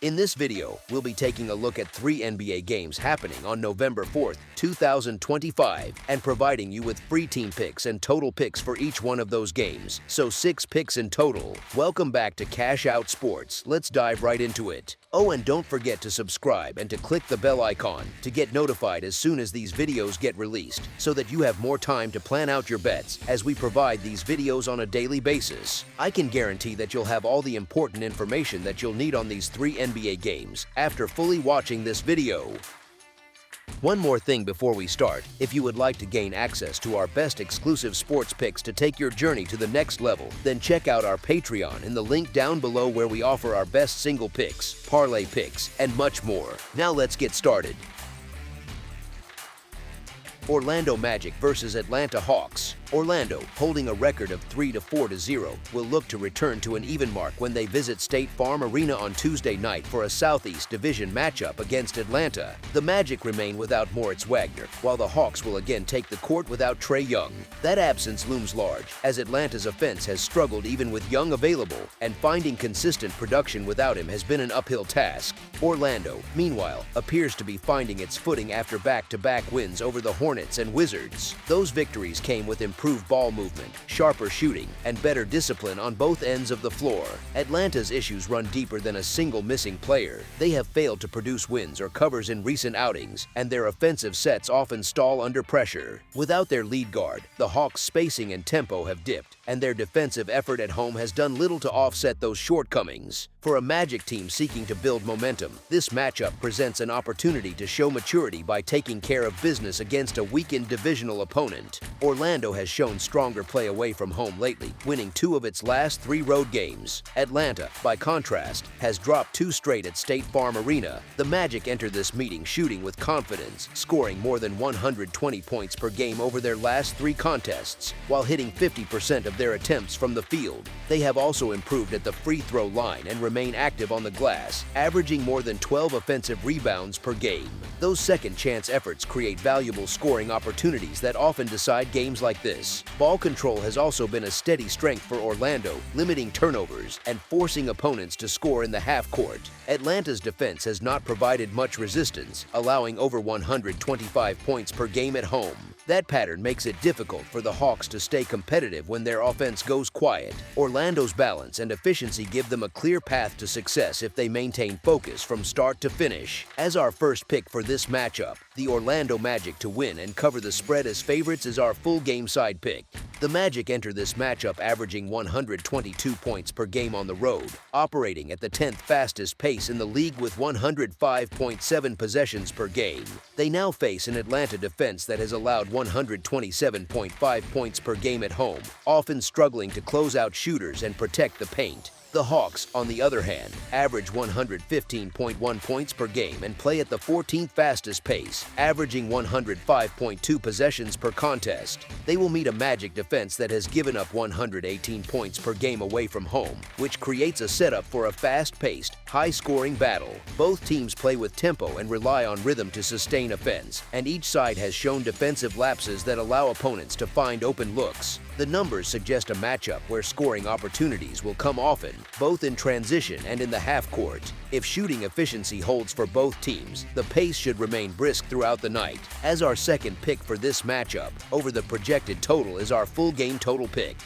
In this video, we'll be taking a look at 3 NBA games happening on November 4th, 2025, and providing you with free team picks and total picks for each one of those games, so 6 picks in total. Welcome back to Cash Out Sports. Let's dive right into it. Oh, and don't forget to subscribe and to click the bell icon to get notified as soon as these videos get released, so that you have more time to plan out your bets as we provide these videos on a daily basis. I can guarantee that you'll have all the important information that you'll need on these 3 NBA games after fully watching this video. One more thing before we start: if you would like to gain access to our best exclusive sports picks to take your journey to the next level, then check out our Patreon in the link down below, where we offer our best single picks, parlay picks, and much more. Now let's get started. Orlando Magic versus Atlanta Hawks. Orlando, holding a record of 3-4-0, will look to return to an even mark when they visit State Farm Arena on Tuesday night for a Southeast Division matchup against Atlanta. The Magic remain without Moritz Wagner, while the Hawks will again take the court without Trae Young. That absence looms large, as Atlanta's offense has struggled even with Young available, and finding consistent production without him has been an uphill task. Orlando, meanwhile, appears to be finding its footing after back-to-back wins over the Hornets and Wizards. Those victories came with improved ball movement, sharper shooting, and better discipline on both ends of the floor. Atlanta's issues run deeper than a single missing player. They have failed to produce wins or covers in recent outings, and their offensive sets often stall under pressure. Without their lead guard, the Hawks' spacing and tempo have dipped, and their defensive effort at home has done little to offset those shortcomings. For a Magic team seeking to build momentum, this matchup presents an opportunity to show maturity by taking care of business against a weakened divisional opponent. Orlando has shown stronger play away from home lately, winning 2 of its last 3 road games. Atlanta, by contrast, has dropped 2 straight at State Farm Arena. The Magic entered this meeting shooting with confidence, scoring more than 120 points per game over their last 3 contests, while hitting 50% of their attempts from the field. They have also improved at the free throw line and remain active on the glass, averaging more than 12 offensive rebounds per game. Those second-chance efforts create valuable scoring opportunities that often decide games like this. Ball control has also been a steady strength for Orlando, limiting turnovers and forcing opponents to score in the half-court. Atlanta's defense has not provided much resistance, allowing over 125 points per game at home. That pattern makes it difficult for the Hawks to stay competitive when their offense goes quiet. Orlando's balance and efficiency give them a clear path to success if they maintain focus from start to finish. As our first pick for this matchup, the Orlando Magic to win and cover the spread as favorites is our full game side pick. The Magic enter this matchup averaging 122 points per game on the road, operating at the 10th fastest pace in the league with 105.7 possessions per game. They now face an Atlanta defense that has allowed 127.5 points per game at home, often struggling to close out shooters and protect the paint. The Hawks, on the other hand, average 115.1 points per game and play at the 14th fastest pace, averaging 105.2 possessions per contest. They will meet a Magic defense that has given up 118 points per game away from home, which creates a setup for a fast-paced, high-scoring battle. Both teams play with tempo and rely on rhythm to sustain offense, and each side has shown defensive lapses that allow opponents to find open looks. The numbers suggest a matchup where scoring opportunities will come often, both in transition and in the half-court. If shooting efficiency holds for both teams, the pace should remain brisk throughout the night. As our second pick for this matchup, over the projected total is our full game total pick.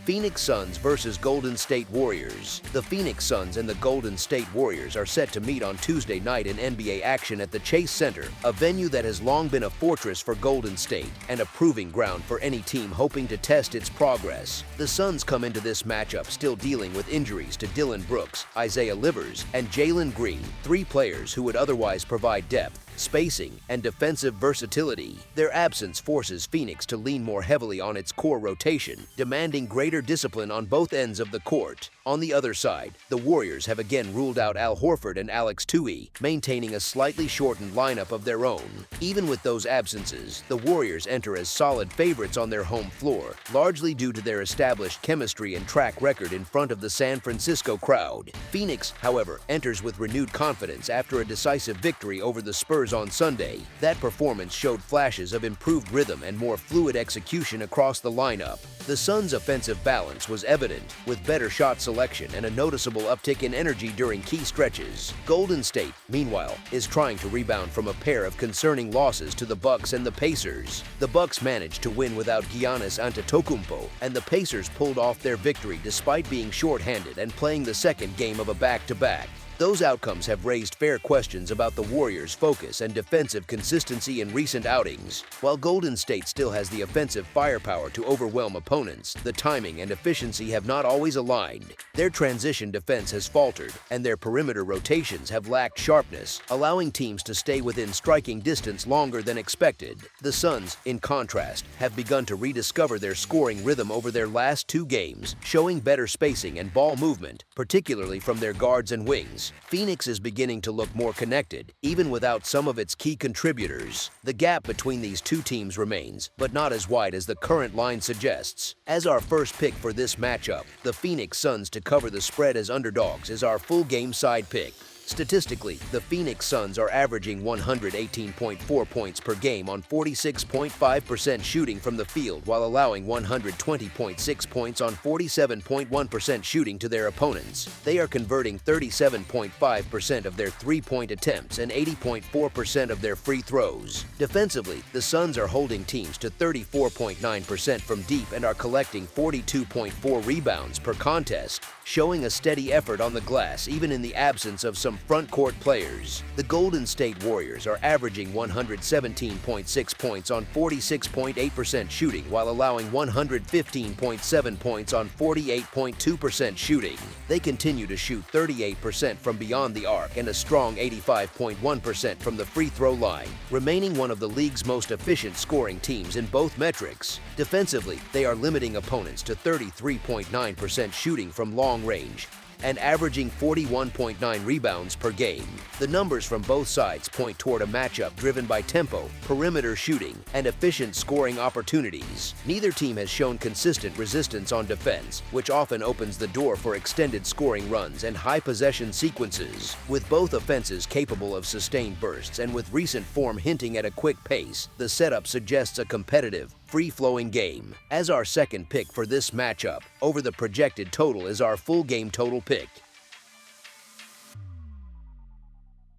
Phoenix Suns versus Golden State Warriors. The Phoenix Suns and the Golden State Warriors are set to meet on Tuesday night in NBA action at the Chase Center, a venue that has long been a fortress for Golden State and a proving ground for any team hoping to test its progress. The Suns come into this matchup still dealing with injuries to Dillon Brooks, Isaiah Livers, and Jalen Green, 3 players who would otherwise provide depth, spacing, and defensive versatility. Their absence forces Phoenix to lean more heavily on its core rotation, demanding greater discipline on both ends of the court. On the other side, the Warriors have again ruled out Al Horford and Alex Tui, maintaining a slightly shortened lineup of their own. Even with those absences, the Warriors enter as solid favorites on their home floor, largely due to their established chemistry and track record in front of the San Francisco crowd. Phoenix, however, enters with renewed confidence after a decisive victory over the Spurs Clippers on Sunday. That performance showed flashes of improved rhythm and more fluid execution across the lineup. The Suns' offensive balance was evident, with better shot selection and a noticeable uptick in energy during key stretches. Golden State, meanwhile, is trying to rebound from a pair of concerning losses to the Bucks and the Pacers. The Bucks managed to win without Giannis Antetokounmpo, and the Pacers pulled off their victory despite being shorthanded and playing the second game of a back-to-back. Those outcomes have raised fair questions about the Warriors' focus and defensive consistency in recent outings. While Golden State still has the offensive firepower to overwhelm opponents, the timing and efficiency have not always aligned. Their transition defense has faltered, and their perimeter rotations have lacked sharpness, allowing teams to stay within striking distance longer than expected. The Suns, in contrast, have begun to rediscover their scoring rhythm over their last 2 games, showing better spacing and ball movement, particularly from their guards and wings. Phoenix is beginning to look more connected, even without some of its key contributors. The gap between these two teams remains, but not as wide as the current line suggests. As our first pick for this matchup, the Phoenix Suns to cover the spread as underdogs is our full game side pick. Statistically, the Phoenix Suns are averaging 118.4 points per game on 46.5% shooting from the field while allowing 120.6 points on 47.1% shooting to their opponents. They are converting 37.5% of their three-point attempts and 80.4% of their free throws. Defensively, the Suns are holding teams to 34.9% from deep and are collecting 42.4 rebounds per contest, showing a steady effort on the glass even in the absence of some front-court players. The Golden State Warriors are averaging 117.6 points on 46.8% shooting while allowing 115.7 points on 48.2% shooting. They continue to shoot 38% from beyond the arc and a strong 85.1% from the free throw line, remaining one of the league's most efficient scoring teams in both metrics. Defensively, they are limiting opponents to 33.9% shooting from long range and averaging 41.9 rebounds per game. The numbers from both sides point toward a matchup driven by tempo, perimeter shooting, and efficient scoring opportunities. Neither team has shown consistent resistance on defense, which often opens the door for extended scoring runs and high possession sequences. With both offenses capable of sustained bursts and with recent form hinting at a quick pace, the setup suggests a competitive, free-flowing game. As our second pick for this matchup, over the projected total is our full game total pick.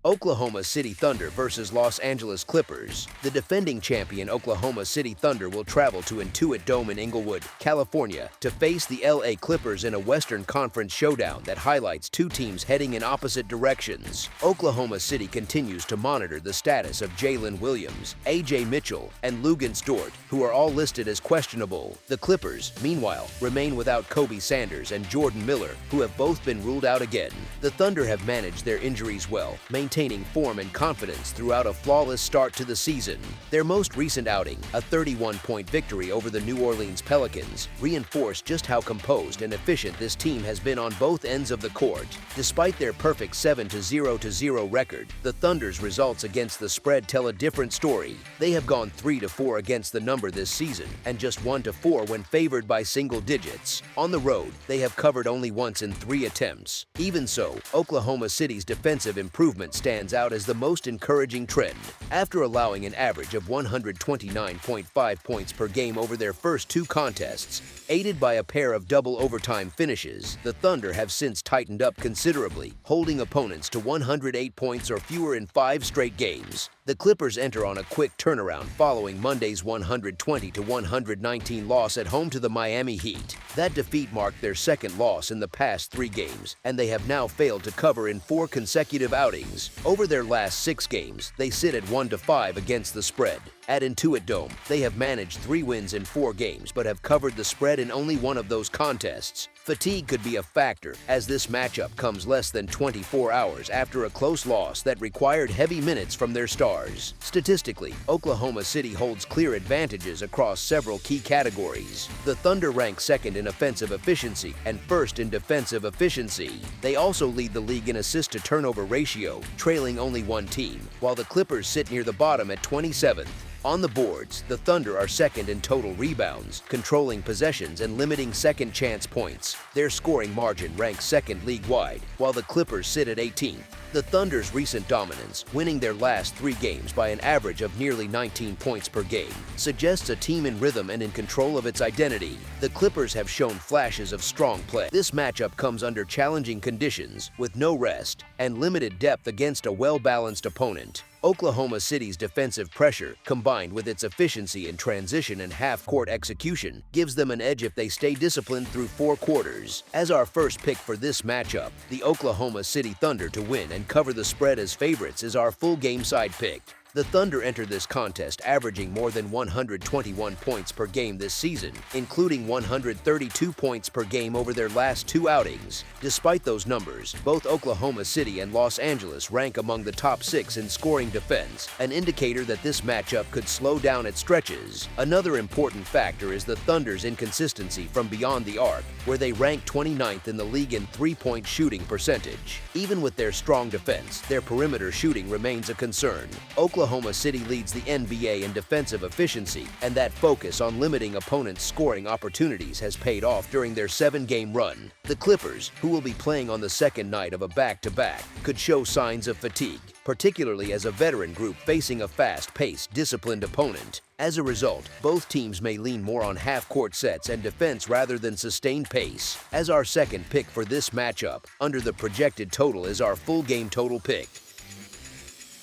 Oklahoma City Thunder versus Los Angeles Clippers. The defending champion Oklahoma City Thunder will travel to Intuit Dome in Inglewood, California, to face the LA Clippers in a Western Conference showdown that highlights two teams heading in opposite directions. Oklahoma City continues to monitor the status of Jalen Williams, A.J. Mitchell, and Luguentz Dort, who are all listed as questionable. The Clippers, meanwhile, remain without Kobe Sanders and Jordan Miller, who have both been ruled out again. The Thunder have managed their injuries well, maintaining form and confidence throughout a flawless start to the season. Their most recent outing, a 31-point victory over the New Orleans Pelicans, reinforced just how composed and efficient this team has been on both ends of the court. Despite their perfect 7-0 record, the Thunder's results against the spread tell a different story. They have gone 3-4 against the number this season, and just 1-4 when favored by single digits. On the road, they have covered only once in 3 attempts. Even so, Oklahoma City's defensive improvement stands out as the most encouraging trend. After allowing an average of 129.5 points per game over their first 2 contests, aided by a pair of double overtime finishes, the Thunder have since tightened up considerably, holding opponents to 108 points or fewer in 5 straight games. The Clippers enter on a quick turnaround following Monday's 120-119 loss at home to the Miami Heat. That defeat marked their second loss in the past 3 games, and they have now failed to cover in 4 consecutive outings. Over their last 6 games, they sit at 1-5 against the spread. At Intuit Dome, they have managed 3 wins in 4 games but have covered the spread in only one of those contests. Fatigue could be a factor, as this matchup comes less than 24 hours after a close loss that required heavy minutes from their stars. Statistically, Oklahoma City holds clear advantages across several key categories. The Thunder rank second in offensive efficiency and first in defensive efficiency. They also lead the league in assist-to-turnover ratio, trailing only one team, while the Clippers sit near the bottom at 27th. On the boards, the Thunder are second in total rebounds, controlling possessions and limiting second chance points. Their scoring margin ranks second league-wide, while the Clippers sit at 18th. The Thunder's recent dominance, winning their last 3 games by an average of nearly 19 points per game, suggests a team in rhythm and in control of its identity. The Clippers have shown flashes of strong play. This matchup comes under challenging conditions, with no rest and limited depth against a well-balanced opponent. Oklahoma City's defensive pressure, combined with its efficiency in transition and half-court execution, gives them an edge if they stay disciplined through 4 quarters. As our first pick for this matchup, the Oklahoma City Thunder to win and cover the spread as favorites is our full game side pick. The Thunder entered this contest averaging more than 121 points per game this season, including 132 points per game over their last 2 outings. Despite those numbers, both Oklahoma City and Los Angeles rank among the top 6 in scoring defense, an indicator that this matchup could slow down at stretches. Another important factor is the Thunder's inconsistency from beyond the arc, where they rank 29th in the league in 3-point shooting percentage. Even with their strong defense, their perimeter shooting remains a concern. Oklahoma City leads the NBA in defensive efficiency, and that focus on limiting opponents' scoring opportunities has paid off during their 7-game run. The Clippers, who will be playing on the second night of a back-to-back, could show signs of fatigue, particularly as a veteran group facing a fast-paced, disciplined opponent. As a result, both teams may lean more on half-court sets and defense rather than sustained pace. As our second pick for this matchup, under the projected total is our full game total pick.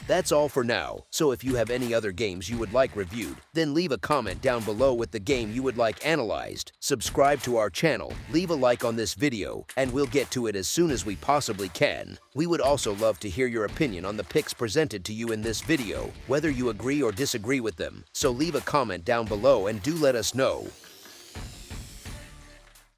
That's all for now, so if you have any other games you would like reviewed, then leave a comment down below with the game you would like analyzed. Subscribe to our channel, leave a like on this video, and we'll get to it as soon as we possibly can. We would also love to hear your opinion on the picks presented to you in this video, whether you agree or disagree with them, so leave a comment down below and do let us know.